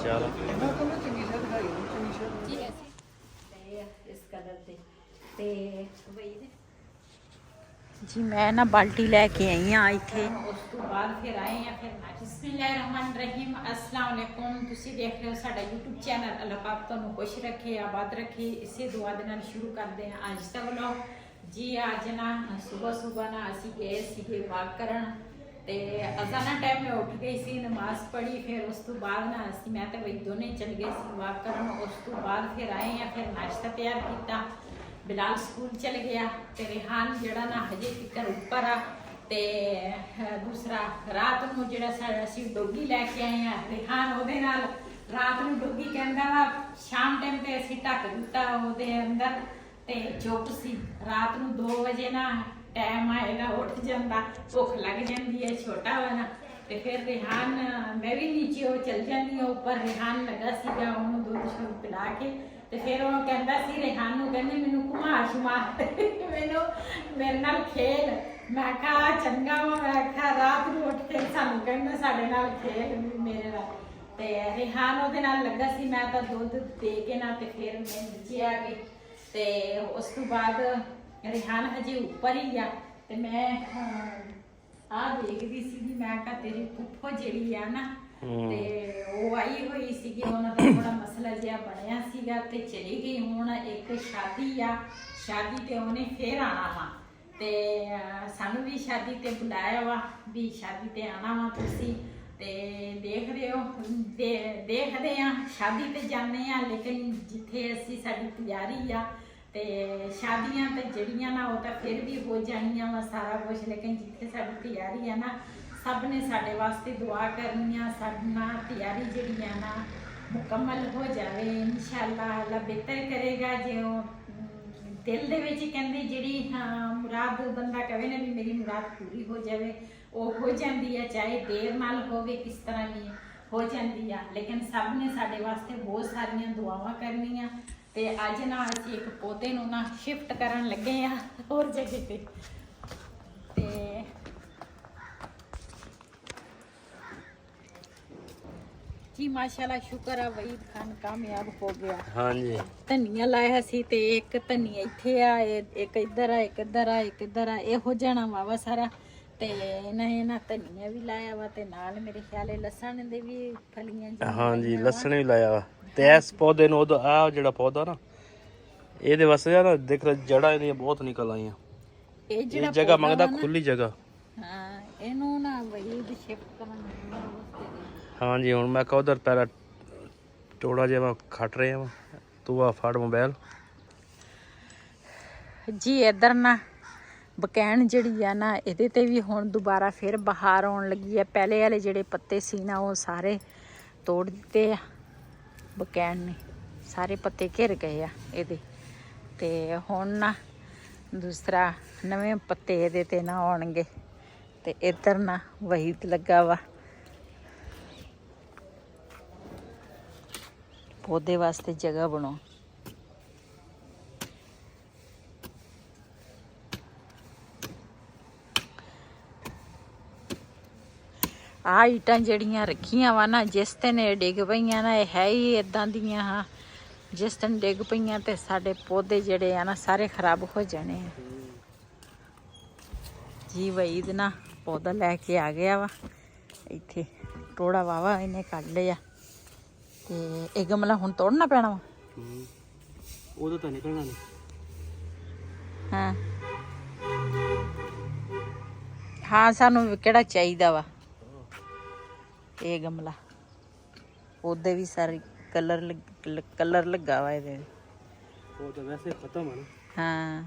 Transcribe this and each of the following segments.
चलो जी मैं ना बाल्टी लैके आई हाँ इत्थे उस तो बाद फिर आए हैं फिर बिस्मिल्लाहिर्रहमानिर्रहीम अस्सलाम वालेकुम तुसी देख रहे हो साडा YouTube चैनल अल्लाह पाक तुहानू खुश रखे आबाद रखे इसे दुआ दे नाल शुरू करते हैं आज का व्लॉग जी आज ना सुबह सुबह ना असी गए सीगे वाक करन ते अजाना टाइम में उठ गई सी नमाज पढ़ी फिर उस तो बाद ना असी मैं ते वही दोने चल गए सी वाक करन उस तो बाद फिर आए हैं फिर नाश्ता तैयार किया बिलाल स्कूल चल गया ते रेहान जड़ा ना हजे फिकर ऊपर आ ते दूसरा रात नूं जड़ा असी डोगी लैके आए हैं रेहान ओदे नाल रात नूं डोगी कहंदा वा शाम टाइम ते असी ढक दिता ओदे अंदर ते चुप सी रात नूं 2 बजे ना टाइम आएगा उठ जाता भुख लग जाती है छोटा वा ना ते फिर रेहान मैं भी नीचे वो चल जाती है ऊपर रेहान लगा सीगा उन्होंने दूध शुद्ध पिला के ते फिर वो कहता सी रेहान नूं कहंदी मैनूं घुमा शुमा मैनूं मेरे नाल खेल मैं कहा चंगा वा मैं कहा रात नूं उठ के सानूं कहंदा साडे नाल खेल मेरे नाल ते रेहान ओहदे नाल लगा सी मैं तां दुध दे के ना ते फिर मैं नीचे आ गई ते उस तो बाद रेहान हजे ऊपर ही आ ते मैं आ देखदी सी मैं कहा तेरी फुफ्फो जेड़ी आ ना ते ਉਹ ਆਈ ਹੋਈ ਸੀਗੀ ਉਹਨਾਂ ਦਾ ਥੋੜਾ ਮਸਲਾ ਜਿਹਾ ਬਣਿਆ ਸੀਗਾ ਤੇ ਚਲੀ ਗਈ ਹੁਣ ਇੱਕ ਸ਼ਾਦੀ ਆ ਸ਼ਾਦੀ ਤੇ ਉਹਨੇ ਫੇਰ ਆਣਾ ਵਾ ਤੇ ਸਾਨੂੰ ਵੀ ਸ਼ਾਦੀ ਤੇ ਬੁਲਾਇਆ ਵਾ ਵੀ ਸ਼ਾਦੀ ਤੇ ਆਣਾ ਵਾ ਤੁਸੀਂ ਤੇ ਦੇਖਦੇ ਆ ਸ਼ਾਦੀ ਤੇ ਜਾਂਦੇ ਆ ਲੇਕਿਨ ਜਿੱਥੇ ਅਸੀਂ ਸਾਡੀ ਤਿਆਰੀ ਆ ਤੇ ਸ਼ਾਦੀਆਂ ਤੇ ਜੜੀਆਂ ਨਾ ਉਹ ਤਾਂ ਫਿਰ ਵੀ ਹੋ ਜਾਣੀਆਂ ਵਾ ਸਾਰਾ ਕੁਝ ਲੇਕਿਨ ਜਿੱਥੇ ਸਾਡੀ ਤਿਆਰੀ ਆ ਨਾ सब ने साढ़े वास्ते दुआ करनी आ साडा तैयारी जड़ी है ना मुकम्मल हो जाए इंशाअल्लाह अल्लाह बेहतर करेगा जो दिल दे विच कहंदे जिहड़ी मुराद बंदा कहे ना भी मेरी मुराद पूरी हो जाए वो हो जाती है चाहे देर नाल होवे किस तरह भी हो जाती है लेकिन सब ने साढ़े वास्ते बहुत सारिया दुआवां करनिया ते अज ना असीं एक पौधे नूं ना शिफ्ट करन लगे आ होर जगह ते जी माशाल्लाह शुक्र है वहीद खान कामयाब हो गया हाँ जी धनिया लाया सी ते एक धनिया इत्थे आ एक इधर आ एक इधर आ एक इधर आ इहो जाना वावा सारा ते इन्हें ना धनिया भी लाया वा ते नाल मेरे ख्याल लसन दे भी फलियां हाँ जी लसन भी लाया वा ते इस पौधे ਨੂੰ ਉਹਦਾ ਆ ਜਿਹੜਾ ਪੌਦਾ ਨਾ ਇਹਦੇ ਵਾਸਤੇ ਨਾ ਦੇਖ ਜੜਾਂ ਇਹਦੀਆਂ ਬਹੁਤ ਨਿਕਲ ਆਈਆਂ ਇਹ ਜਗ੍ਹਾ ਮੰਗਦਾ ਖੁੱਲੀ ਜਗ੍ਹਾ ਹਾਂ ਇਹਨੂੰ ਨਾ ਵਹੀਦ ਸ਼ਿਫਟ ਕਰਨ हाँ जी हूँ मैं उधर पहला थोड़ा जिहा मैं खट रहे हैं तू आ फड़ मोबाइल जी इधर ना बकैन जड़ी आ ना इहदे ते भी हुण दोबारा फिर बहार आउण लगी है पहले वाले जिहड़े पत्ते सी ना वो सारे तोड़ दिते आ बकैन ने सारे पत्ते घिर गए आ इहदे ते हुण ना दूसरा नवे पत्ते इहदे ते ना आउणगे ते इधर ना वहीद लगा वा पौधे वास्ते जगह बनाओ आ ईटां जड़ियां रखियां वा ना जिस दिन डिग पईयां ना है ही इदां दियां हाँ जिस दिन डिग पईयां ते साडे पौधे जड़े आ ना सारे खराब हो जाने जी वहीद ना पौधा लैके आ गया वा इत्थे टोड़ा वावा इन्हें कढ लिया ते ਇਹ ਗਮਲਾ ਹੁਣ ਤੋੜਨਾ ਪੈਣਾ ਵਾ ਉਹਦਾ ਤਾਂ ਨਿਕਲਣਾ ਨਹੀਂ ਹਾਂ ਹਾਂ ਸਾਨੂੰ ਕਿਹੜਾ ਚਾਹੀਦਾ ਵਾ ਇਹ ਗਮਲਾ ਉਹਦੇ ਵੀ ਸਾਰੇ ਕਲਰ ਲੱਗਾ ਵਾ ਇਹਦੇ ਉਹ ਤਾਂ ਵੈਸੇ ਖਤਮ ਆ ਨਾ ਹਾਂ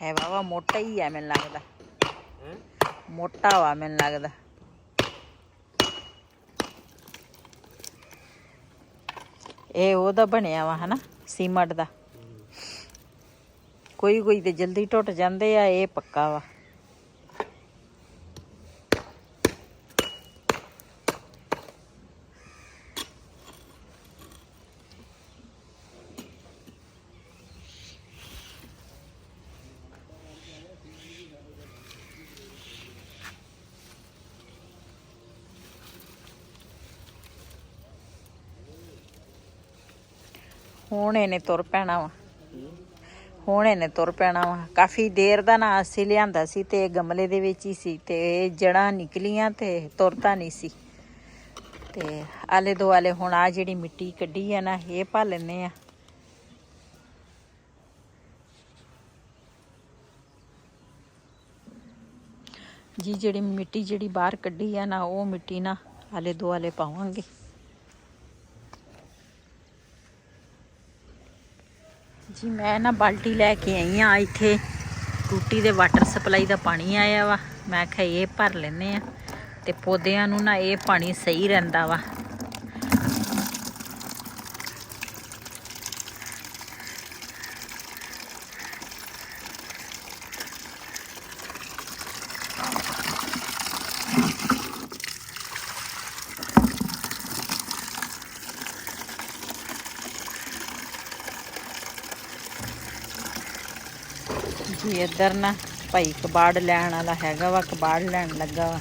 है बाबा मोटा ही है मैनूं लगदा मोटा वा मैनूं लगदा ਇਹ ਉਹਦਾ ਬਣਿਆ ਵਾ ਹਨਾ ਸੀਮਟ ਦਾ ਕੋਈ ਤੇ ਜਲਦੀ ਟੁੱਟ ਜਾਂਦੇ ਆ ਇਹ ਪੱਕਾ ਵਾ ਹੁਣ ਇਹਨੇ ਤੁਰ ਪੈਣਾ ਵਾ, ਹੁਣ ਇਹਨੇ ਤੁਰ ਪੈਣਾ ਵਾ। ਕਾਫੀ ਦੇਰ ਦਾ ਨਾ ਅਸੀਂ ਲਿਆਂਦਾ ਸੀ ਤੇ ਗਮਲੇ ਦੇ ਵਿੱਚ ਹੀ ਸੀ ਤੇ ਜੜਾਂ ਨਿਕਲੀਆਂ ਤੇ ਤੁਰਦਾ ਨਹੀਂ ਸੀ। ਤੇ ਆਲੇ ਦੁਆਲੇ ਹੁਣ ਆ ਜਿਹੜੀ ਮਿੱਟੀ ਕੱਢੀ ਆ ਨਾ ਇਹ ਪਾ ਲੈਨੇ ਆ। ਜੀ ਜਿਹੜੀ ਮਿੱਟੀ ਜਿਹੜੀ ਬਾਹਰ ਕੱਢੀ ਆ ਨਾ ਉਹ ਮਿੱਟੀ ਨਾ ਆਲੇ ਦੁਆਲੇ ਪਾਵਾਂਗੇ। ਜੀ ਮੈਂ ਨਾ ਬਾਲਟੀ ਲੈ ਕੇ ਆਈ ਆ। ਇੱਥੇ ਟੂਟੀ ਦੇ ਵਾਟਰ ਸਪਲਾਈ ਦਾ ਪਾਣੀ ਆਇਆ ਵਾ, ਮੈਂ ਕਿਹਾ ਇਹ ਭਰ ਲੈਨੇ ਆ ਤੇ ਪੌਦਿਆਂ ਨੂੰ ਨਾ ਇਹ ਪਾਣੀ ਸਹੀ ਰਹਿੰਦਾ ਵਾ। ਜੀ ਇੱਧਰ ਨਾ ਭਾਈ ਕਬਾੜ ਲੈਣ ਵਾਲਾ ਹੈਗਾ ਵਾ, ਕਬਾੜ ਲੈਣ ਲੱਗਾ ਵਾ।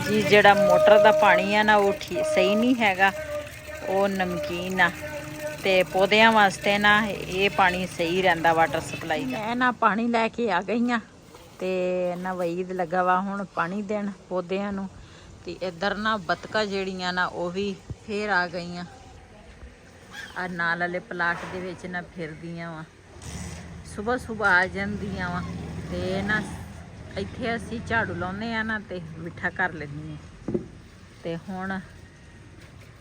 ਜੀ ਜਿਹੜਾ ਮੋਟਰ ਦਾ ਪਾਣੀ ਆ ਨਾ ਉਹ ਸਹੀ ਨਹੀਂ ਹੈਗਾ, ਉਹ ਨਮਕੀਨ ਆ ਤੇ ਪੌਦਿਆਂ ਵਾਸਤੇ ਨਾ ਇਹ ਪਾਣੀ ਸਹੀ ਰਹਿੰਦਾ ਵਾਟਰ ਸਪਲਾਈ ਦਾ। ਮੈਂ ਨਾ ਪਾਣੀ ਲੈ ਕੇ ਆ ਗਈ ਆ ਤੇ ਨਾ ਵਈਦ ਲੱਗਾ ਵਾ ਹੁਣ ਪਾਣੀ ਦੇਣ ਪੌਦਿਆਂ ਨੂੰ। ਤੇ ਇੱਧਰ ਨਾ ਬਤਕਾਂ ਜਿਹੜੀਆਂ ਨਾ ਉਹ ਵੀ ਫੇਰ ਆ ਗਈਆਂ ਆ ਨਾਲ ਵਾਲੇ ਪਲਾਟ ਦੇ ਵਿੱਚ ਨਾ ਫਿਰਦੀਆਂ ਵਾ, ਸਵੇਰ ਸਵੇਰ ਆ ਜਾਂਦੀਆਂ ਵਾ ਤੇ ਨਾ ਇੱਥੇ ਅਸੀਂ ਝਾੜੂ ਲਾਉਂਦੇ ਆ ਨਾ ਤੇ ਮਿੱਠਾ ਕਰ ਲੈਂਦੀਆਂ। ਤੇ ਹੁਣ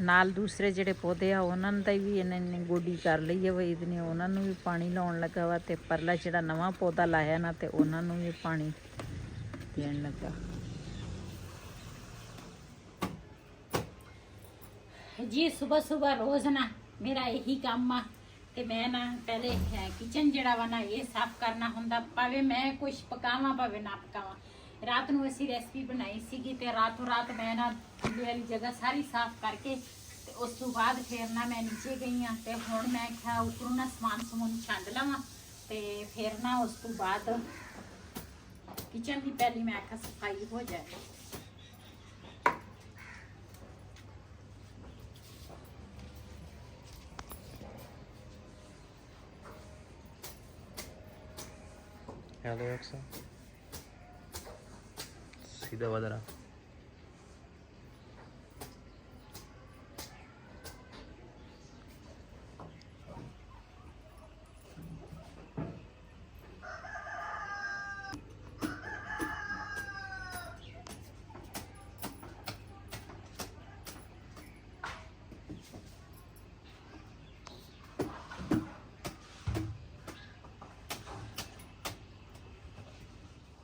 ਨਾਲ ਦੂਸਰੇ ਜਿਹੜੇ ਪੌਦੇ ਆ ਉਹਨਾਂ ਦਾ ਵੀ ਇਹਨਾਂ ਨੇ ਗੋਡੀ ਕਰ ਲਈ ਹੈ ਵਈਦ ਨੇ, ਉਹਨਾਂ ਨੂੰ ਵੀ ਪਾਣੀ ਲਾਉਣ ਲੱਗਾ ਵਾ ਤੇ ਪਰਲਾ ਜਿਹੜਾ ਨਵਾਂ ਪੌਦਾ ਲਾਇਆ ਨਾ ਤੇ ਉਹਨਾਂ ਨੂੰ ਵੀ ਪਾਣੀ ਦੇਣ ਲੱਗਾ। ਜੀ ਸੁਬह ਸੁਬह ਰੋਜ਼ ਨਾ ਮੇਰਾ ਇਹੀ ਕੰਮ ਆ ਤੇ ਮੈਂ ਨਾ ਪਹਿਲੇ ਕਿਚਨ ਜਿਹੜਾ ਵਾ ਨਾ ਇਹ ਸਾਫ਼ ਕਰਨਾ ਹੁੰਦਾ, ਭਾਵੇਂ ਮੈਂ ਕੁਝ ਪਕਾਵਾਂ ਭਾਵੇਂ ਨਾ ਪਕਾਵਾਂ। ਰਾਤ ਨੂੰ ਅਸੀਂ ਰੈਸਪੀ ਬਣਾਈ ਸੀਗੀ ਤੇ ਰਾਤੋਂ ਰਾਤ ਮੈਂ ਨਾ ਚੁੱਲ੍ਹੇ ਵਾਲੀ ਜਗ੍ਹਾ ਸਾਰੀ ਸਾਫ਼ ਕਰਕੇ ਤੇ ਉਸ ਤੋਂ ਬਾਅਦ ਫਿਰ ਨਾ ਮੈਂ ਨੀਚੇ ਗਈ ਆ ਤੇ ਹੁਣ ਮੈਂ ਕਿਹਾ ਉੱਪਰੋਂ ਨਾ ਸਮਾਨ ਛੰਡ ਲਵਾਂ ਤੇ ਫਿਰ ਨਾ ਉਸ ਤੋਂ ਬਾਅਦ ਕਿਚਨ ਦੀ ਪਹਿਲੀ ਮੈਂ ਕਿਹਾ ਸਫਾਈ ਹੋ ਜਾਏ। Alexa, सीधा बदरा।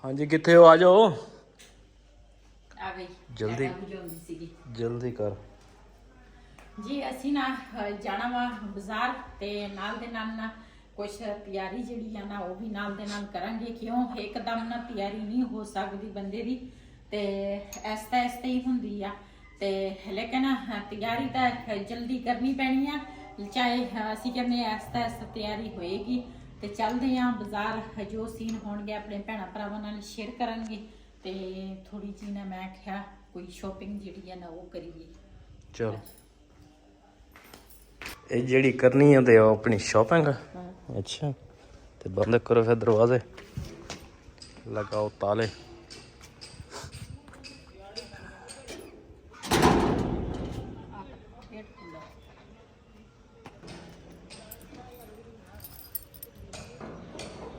हाँ जी किथे हो, आ जाओ ਆ ਗਈ ਜਲਦੀ ਸੀਗੀ। ਜਲਦੀ ਕਰ ਜੀ ਅਸੀਂ ਨਾ ਜਾਣਾ ਵਾ ਬਾਜ਼ਾਰ ਤੇ ਨਾਲ ਦੇ ਨਾਲ ਨਾ ਕੁਛ ਤਿਆਰੀ ਜਿਹੜੀ ਆ ਨਾ ਉਹ ਵੀ ਨਾਲ ਦੇ ਨਾਲ ਕਰਾਂਗੇ, ਕਿਉਂ ਇੱਕਦਮ ਨਾ ਤਿਆਰੀ ਨਹੀਂ ਹੋ ਸਕਦੀ ਬੰਦੇ ਦੀ ਤੇ ਐਸਤਾ ਹੀ ਹੁੰਦੀ ਆ ਤੇ ਲੇਕਿਨ ਤਿਆਰੀ ਤਾਂ ਜਲਦੀ ਕਰਨੀ ਪੈਣੀ ਆ, ਚਾਹੇ ਅਸੀਂ ਕਹਿੰਦੇ ਐਸਤਾ ਤਿਆਰੀ ਹੋਏਗੀ। ਤੇ ਚੱਲਦੇ ਆ ਬਾਜ਼ਾਰ, ਜੋ ਸੀਨ ਹੋਣਗੇ ਆਪਣੇ ਭੈਣਾਂ ਭਰਾਵਾਂ ਨਾਲ ਸ਼ੇਅਰ ਕਰਾਂਗੇ ਤੇ ਥੋੜੀ ਜਿਹੀ ਨਾ ਮੈਂ ਕਿਹਾ ਕੋਈ ਸ਼ਾਪਿੰਗ ਜਿਹੜੀ ਆ ਨਾ ਉਹ ਕਰੀਏ। ਚਲ ਇਹ ਜਿਹੜੀ ਕਰਨੀ ਹੈ ਤੇ ਉਹ ਆਪਣੀ ਸ਼ਾਪਿੰਗ। ਅੱਛਾ ਤੇ ਬੰਦ ਕਰੋ ਫਿਰ ਦਰਵਾਜ਼ੇ, लगाओ ताले।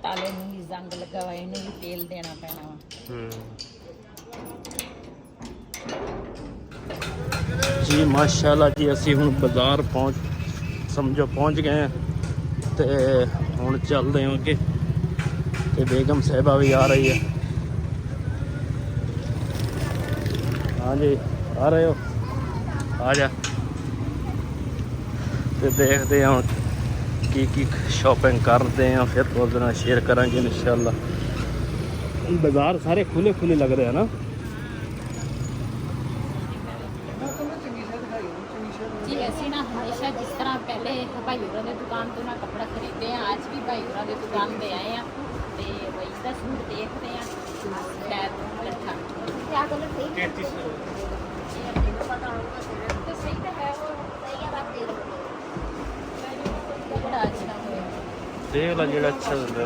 ਤਾਲੇ ਨੂੰ ਵੀ ਜ਼ੰਗ ਲੱਗਾ ਵਾ, ਇਹਨੂੰ ਵੀ ਤੇਲ ਦੇਣਾ ਪੈਣਾ ਵਾ। जी माशाल्लाह जी असी हुण बाजार समझो पहुंच गए हैं ते हुण चलदे हां अगे ते बेगम साहिबा भी आ रही है। हाँ जी आ रहे हो, आ जा ते देखते हैं की शॉपिंग करते हैं, फिर उस दिन शेयर करांगे इंशाल्लाह। बाजार सारे खुले खुले लग रहे हैं ना। जी ऐसे ना हमेशा जिस तरह पहले भाई होਰਾਂ ਦੀ दुकान तो ना कपड़ा खरीदते हैं, आज भी भाई होਰਾਂ ਦੀ दुकान पे आए हैं तो वही का सूट देखते हैं सफेद लट्ठा क्या कलर सही 33 तो सही तो है वो सही है बात दे दो बड़ा अच्छा है ਦੇਖ ਲੈ ਜਿਹੜਾ ਅੱਛਾ ਹੁੰਦਾ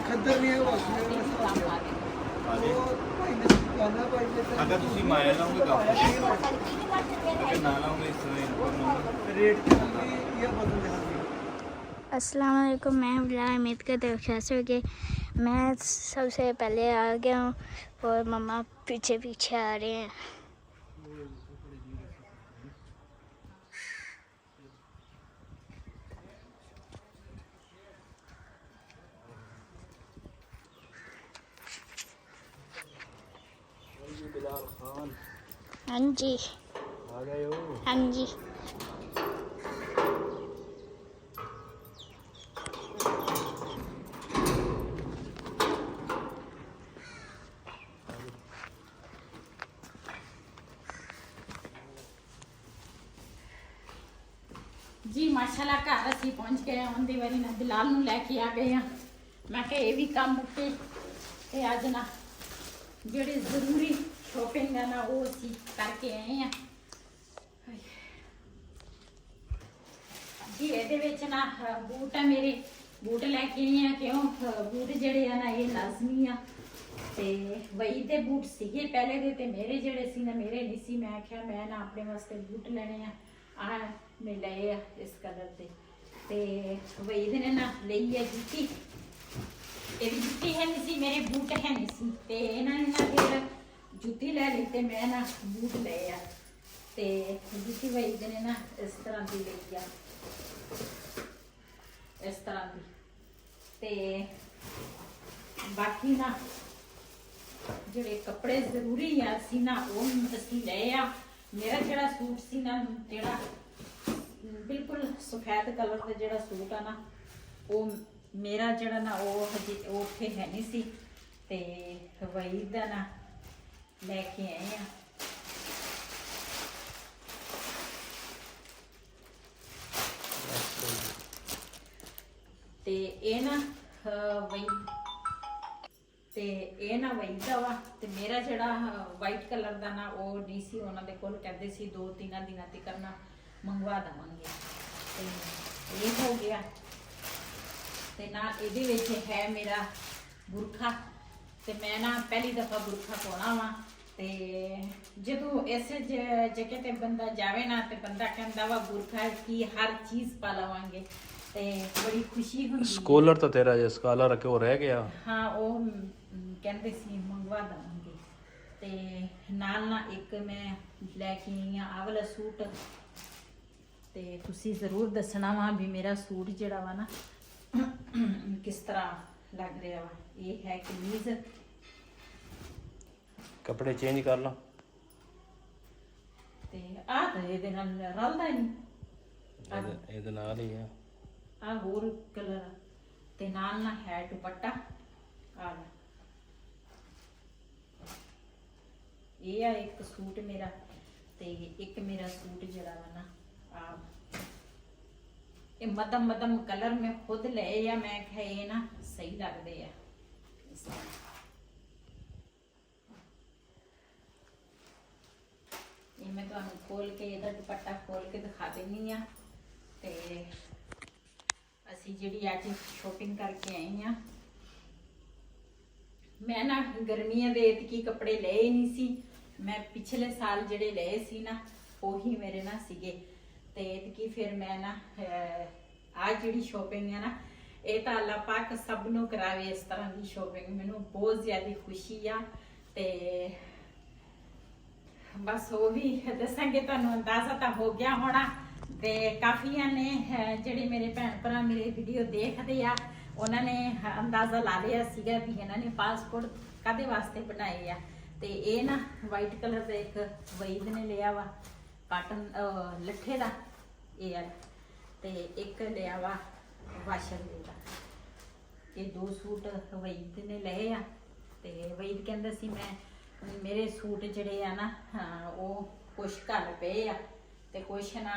ਖੱਦਰ ਨਹੀਂ ਹੈ अगर तुसी माया लाओगे काफी अगर ना लाओगे इसमें रेट ये बदल जाएगा। अस्सलाम वालेकुम, मैं बिलाल उम्मीद करते हो कैसे हो गए। मैं सबसे पहले आ गया हूँ और मम्मा पीछे पीछे आ रहे हैं। ਬਿਲਾਲ ਖਾਨ हाँ जी ਆ ਗਏ ਹੋ हाँ जी। ਜੀ ਮਾਸ਼ਾਅੱਲਾ ਘਰ ਅਸੀਂ ਪਹੁੰਚ ਗਏ ਹਾਂ ਦੀ ਵਾਰੀ ਨਾਲ ਬਿਲਾਲ ਨੂੰ ਲੈ ਕੇ ਆ ਗਏ ਆ ਮੈਂ ਕਿਹਾ ਇਹ ਵੀ ਕੰਮ ਮੁੱਕੇ ਤੇ ਅੱਜ ਨਾ ਜਿਹੜੇ ਜ਼ਰੂਰੀ ਸ਼ੋਪਿੰਗ ਹੈ ਨਾ ਉਹ ਅਸੀਂ ਕਰਕੇ ਆਏ ਆ ਜੀ ਇਹਦੇ ਵਿੱਚ ਨਾ ਬੂਟ ਆ ਮੇਰੇ ਬੂਟ ਲੈ ਕੇ ਆਏ ਆ ਕਿਉਂ ਬੂਟ ਜਿਹੜੇ ਆ ਨਾ ਇਹ ਲਾਜ਼ਮੀ ਆ ਤੇ ਵਈ ਦੇ ਬੂਟ ਸੀਗੇ ਪਹਿਲੇ ਦੇ ਤੇ ਮੇਰੇ ਜਿਹੜੇ ਸੀ ਨਾ ਮੇਰੇ ਨਹੀਂ ਸੀ ਮੈਂ ਕਿਹਾ ਮੈਂ ਨਾ ਆਪਣੇ ਵਾਸਤੇ ਬੂਟ ਲੈਣੇ ਆ ਮੈਂ ਲਏ ਆ ਇਸ ਕਲਰ ਦੇ ਤੇ ਵਈ ਦੇ ਨੇ ਨਾ ਲਈ ਆ ਜੁੱਤੀ ਇਹਦੀ ਜੁੱਤੀ ਹੈ ਨਹੀਂ ਸੀ ਮੇਰੇ ਬੂਟ ਹੈ ਨਹੀਂ ਸੀ ਤੇ ਇਹਨਾਂ ਨੇ ਨਾ ਫਿਰ ਜੁੱਤੀ ਲੈ ਲਈ ਤੇ ਮੈਂ ਨਾ ਬੂਟ ਲਏ ਆ ਤੇ ਜੁੱਤੀ ਵਈ ਦੇ ਨੇ ਨਾ ਇਸ ਤਰ੍ਹਾਂ ਦੀ ਲਈ ਆ ਇਸ ਤਰ੍ਹਾਂ ਦੀ ਤੇ ਬਾਕੀ ਨਾ ਜਿਹੜੇ ਕੱਪੜੇ ਜ਼ਰੂਰੀ ਆ ਸੀ ਨਾ ਉਹ ਅਸੀਂ ਲਏ ਆ ਮੇਰਾ ਜਿਹੜਾ ਸੂਟ ਸੀ ਨਾ ਜਿਹੜਾ ਬਿਲਕੁਲ ਸਫੈਦ ਕਲਰ ਦਾ ਜਿਹੜਾ ਸੂਟ ਆ ਨਾ ਉਹ ਮੇਰਾ ਜਿਹੜਾ ਨਾ ਉਹ ਹਜੇ ਉਹ ਉੱਥੇ ਹੈ ਨਹੀਂ ਸੀ ਤੇ ਹਵਾਈ ਦਾ ਨਾ ਲੈ ਕੇ ਆਏ ਆ ਤੇ ਇਹ ਨਾ ਵਈ ਤੇ ਇਹ ਨਾ ਵਈਦਾ ਵਾ ਤੇ ਮੇਰਾ ਜਿਹੜਾ ਵਾਈਟ ਕਲਰ ਦਾ ਨਾ ਉਹ ਨਹੀਂ ਸੀ ਉਹਨਾਂ ਦੇ ਕੋਲ ਕਹਿੰਦੇ ਸੀ 2-3 ਦਿਨਾਂ ਤੇ ਕਰਨਾ ਮੰਗਵਾ ਦਵਾਂਗੇ ਤੇ ਇਹ ਹੋ ਗਿਆ ਤੇ ਨਾ ਇਹਦੇ ਵਿੱਚ ਹੈ ਮੇਰਾ ਬੁਰਖਾ ਤੇ ਮੈਂ ਨਾ ਪਹਿਲੀ ਦਫਾ ਬੁਰਖਾ ਪਾਉਣਾ ਵਾ ਤੇ ਜਦੋਂ ਇਸ ਜਗ੍ਹਾ ਤੇ ਬੰਦਾ ਜਾਵੇ ਨਾ ਤੇ ਬੰਦਾ ਕਹਿੰਦਾ ਵਾ ਬੁਰਖਾ ਕੀ ਹਰ ਚੀਜ਼ ਪਾ ਲਵਾਂਗੇ ਤੇ ਬੜੀ ਖੁਸ਼ੀ ਹੁੰਦੀ ਸਕੋਲਰ ਤਾਂ ਤੇਰਾ ਜੇ ਸਕਾਲਰ ਕਿ ਉਹ ਰਹਿ ਗਿਆ ਹਾਂ ਉਹ ਕਹਿੰਦੇ ਸੀ ਮੰਗਵਾ ਦਵਾਂਗੇ ਤੇ ਨਾਲ ਨਾ ਇੱਕ ਮੈਂ ਲੈ ਕੇ ਆਈ ਆ ਆਹ ਵਾਲਾ ਸੂਟ ਤੇ ਤੁਸੀਂ ਜ਼ਰੂਰ ਦੱਸਣਾ ਵਾ ਵੀ ਮੇਰਾ ਸੂਟ ਜਿਹੜਾ ਵਾ ਨਾ ਕਿਸ ਤਰ੍ਹਾਂ ਲੱਗ ਰਿਹਾ ਵਾ ਇਹ ਹੈ ਕਮੀਜ਼ ਕੱਪੜੇ ਚੇਂਜ ਕਰ ਲਾ ਤੇ ਆਹ ਤਾਂ ਇਹਦੇ ਨਾਲ ਰਲਦਾ ਹੀ ਨਹੀਂ ਇਹਦੇ ਨਾਲ ਹੀ ਆ ਆ ਹੋਰ ਕਲਰ ਤੇ ਨਾਲ ਨਾ ਹੈ ਦੁਪੱਟਾ ਆ ਇਹ ਆ ਇੱਕ ਸੂਟ ਮੇਰਾ ਤੇ ਇੱਕ ਮੇਰਾ ਸੂਟ ਜਿਹੜਾ ਵਾ ਨਾ ਆ ਇਹ ਮਦਮ ਕਲਰ ਮੈਂ ਖੁਦ ਲਏ ਆ ਮੈਂ ਕਿਹਾ ਇਹ ਨਾ ਸਹੀ ਲੱਗਦੇ ਆ ਇਹ ਮੈਂ ਤੁਹਾਨੂੰ ਖੋਲ ਕੇ ਇਹਦਾ ਦੁਪੱਟਾ ਖੋਲ ਕੇ ਦਿਖਾ ਦਿੰਨੀ ਆ ਤੇ ਅਸੀਂ ਜਿਹੜੀ ਅੱਜ ਸ਼ੋਪਿੰਗ ਕਰਕੇ ਆਏ ਆ ਮੈਂ ਨਾ ਗਰਮੀਆਂ ਦੇ ਇਤਕੀ ਕੱਪੜੇ ਲਏ ਨਹੀਂ ਸੀ ਮੈਂ ਪਿਛਲੇ ਸਾਲ ਜਿਹੜੇ ਲਏ ਸੀ ਨਾ ਉਹੀ ਮੇਰੇ ਨਾਲ ਸੀਗੇ ਤੇ ਇਤਕੀ ਫਿਰ ਮੈਂ ਨਾ ਆ ਜਿਹੜੀ ਸ਼ੋਪਿੰਗ ਹੈ ਨਾ ਇਹ ਤਾਂ ਅੱਲਾਹ ਪਾਕ ਸਭ ਨੂੰ ਕਰਾਵੇ ਇਸ ਤਰ੍ਹਾਂ ਦੀ ਸ਼ੋਪਿੰਗ ਮੈਨੂੰ ਬਹੁਤ ਜ਼ਿਆਦਾ ਖੁਸ਼ੀ ਆ ਤੇ ਬਸ ਉਹ ਵੀ ਦੱਸਾਂਗੇ ਤੁਹਾਨੂੰ ਅੰਦਾਜ਼ਾ ਤਾਂ ਹੋ ਗਿਆ ਹੋਣਾ ਤੇ ਕਾਫੀਆਂ ਨੇ ਜਿਹੜੇ ਮੇਰੇ ਭੈਣ ਭਰਾ ਮੇਰੇ ਵੀਡੀਓ ਦੇਖਦੇ ਆ ਉਹਨਾਂ ਨੇ ਅੰਦਾਜ਼ਾ ਲਾ ਲਿਆ ਸੀਗਾ ਵੀ ਇਹਨਾਂ ਨੇ ਪਾਸਪੋਰਟ ਕਾਦੇ ਵਾਸਤੇ ਬਣਾਏ ਆ ਤੇ ਇਹ ਨਾ ਵਾਈਟ ਕਲਰ ਦਾ ਇੱਕ ਵਈਦ ਨੇ ਲਿਆ ਵਾ ਕਾਟਨ ਲੱਠੇ ਦਾ ਇਹ ਆ ਤੇ ਇੱਕ ਲਿਆ ਵਾ ਵਾਸ਼ਰ ਦਾ ਇਹ ਦੋ ਸੂਟ ਵਈਦ ਨੇ ਲਏ ਆ ਤੇ ਵਈਦ ਕਹਿੰਦਾ ਸੀ ਮੈਂ ਮੇਰੇ ਸੂਟ ਜਿਹੜੇ ਆ ਨਾ ਉਹ ਕੁਛ ਘੱਲ ਪਏ ਆ ਤੇ ਕੁਛ ਨਾ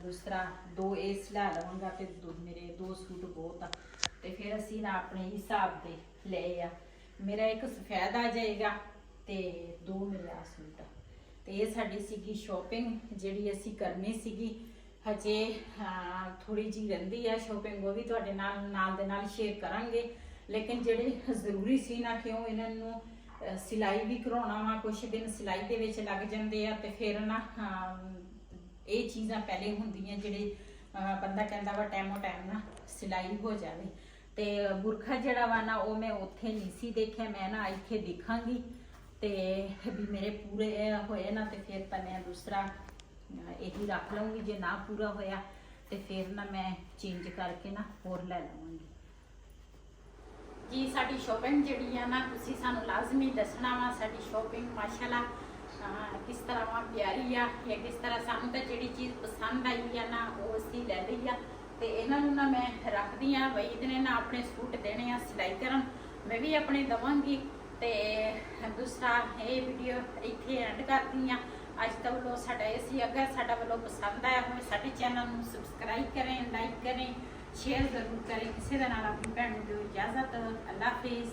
ਦੂਸਰਾ 2 ਇਸ ਲੈ ਲਵਾਂਗਾ ਤੇ ਮੇਰੇ 2 ਸੂਟ ਬਹੁਤ ਆ ਤੇ ਫਿਰ ਅਸੀਂ ਨਾ ਆਪਣੇ ਹਿਸਾਬ ਦੇ ਲਏ ਆ। ਮੇਰਾ ਇੱਕ ਸਫੈਦ ਆ ਜਾਏਗਾ ਤੇ 2 ਮੇਰੇ ਆ ਸੂਟ। ਤੇ ਇਹ ਸਾਡੀ ਸੀਗੀ ਸ਼ਾਪਿੰਗ ਜਿਹੜੀ ਅਸੀਂ ਕਰਨੀ ਸੀਗੀ। ਹਜੇ ਥੋੜੀ ਜੀ ਰਹਿੰਦੀ ਆ ਸ਼ਾਪਿੰਗ, ਉਹ ਵੀ ਤੁਹਾਡੇ ਨਾਲ ਦੇ ਨਾਲ ਸ਼ੇਅਰ ਕਰਾਂਗੇ। ਲੇਕਿਨ ਜਿਹੜੇ ਜ਼ਰੂਰੀ ਸੀ ਨਾ, ਕਿਉਂ ਇਹਨਾਂ ਨੂੰ ਸਿਲਾਈ ਵੀ ਕਰਾਉਣਾ ਵਾ, ਕੁਛ ਦਿਨ ਸਿਲਾਈ ਦੇ ਵਿੱਚ ਲੱਗ ਜਾਂਦੇ ਆ ਤੇ ਫਿਰ ਨਾ ਇਹ ਚੀਜ਼ਾਂ ਪਹਿਲੇ ਹੁੰਦੀਆਂ ਜਿਹੜੇ ਬੰਦਾ ਕਹਿੰਦਾ ਵਾ ਟਾਈਮੋ ਟਾਈਮ ਨਾ ਸਿਲਾਈ ਹੋ ਜਾਵੇ। ਤੇ ਬੁਰਖਾ ਜਿਹੜਾ ਵਾ ਨਾ ਉਹ ਮੈਂ ਉੱਥੇ ਨਹੀਂ ਸੀ ਦੇਖਿਆ, ਮੈਂ ਨਾ ਇੱਥੇ ਦੇਖਾਂਗੀ ਤੇ ਵੀ ਮੇਰੇ ਪੂਰੇ ਹੋਏ ਨਾ ਤੇ ਫਿਰ ਤਾਂ ਮੈਂ ਦੂਸਰਾ ਇਹੀ ਰੱਖ ਲਵਾਂਗੀ। ਜੇ ਨਾ ਪੂਰਾ ਹੋਇਆ ਤੇ ਫਿਰ ਨਾ ਮੈਂ ਚੇਂਜ ਕਰਕੇ ਨਾ ਹੋਰ ਲੈ ਲਵਾਂਗੀ। ਜੀ ਸਾਡੀ ਸ਼ਾਪਿੰਗ ਜਿਹੜੀ ਆ ਨਾ ਤੁਸੀਂ ਸਾਨੂੰ ਲਾਜ਼ਮੀ ਦੱਸਣਾ ਵਾ ਸਾਡੀ ਸ਼ਾਪਿੰਗ ਮਾਸ਼ਾਅੱਲਾ ਕਿਸ ਤਰ੍ਹਾਂ ਵਾ, ਪਿਆਰੀ ਆ ਜਾਂ ਕਿਸ ਤਰ੍ਹਾਂ। ਸਾਨੂੰ ਤਾਂ ਜਿਹੜੀ ਚੀਜ਼ ਪਸੰਦ ਆਈ ਆ ਨਾ ਉਹ ਅਸੀਂ ਲੈ ਲਈ ਆ ਤੇ ਇਹਨਾਂ ਨੂੰ ਨਾ ਮੈਂ ਰੱਖਦੀ ਆ ਬਈ ਇਹਦੇ ਨੇ ਨਾ ਆਪਣੇ ਸੂਟ ਦੇਣੇ ਆ ਸਿਲਾਈ ਕਰਨ, ਮੈਂ ਵੀ ਆਪਣੇ ਦਵਾਂਗੀ। ਤੇ ਦੂਸਰਾ ਇਹ ਵੀਡੀਓ ਇੱਥੇ ਐਂਡ ਕਰਦੀ ਆ ਅੱਜ ਦਾ ਵੱਲੋਂ ਸਾਡਾ ਇਹ ਸੀ। ਅਗਰ ਸਾਡਾ ਵੱਲੋਂ ਪਸੰਦ ਆਇਆ ਹੋਵੇ ਸਾਡੇ ਚੈਨਲ ਨੂੰ ਸਬਸਕ੍ਰਾਈਬ ਕरें, ਲਾਈਕ करें, शेयर जरूर करें। किसी का नाल अपनी भैन को दिओ इजाजत। अल्लाह हाफिज़।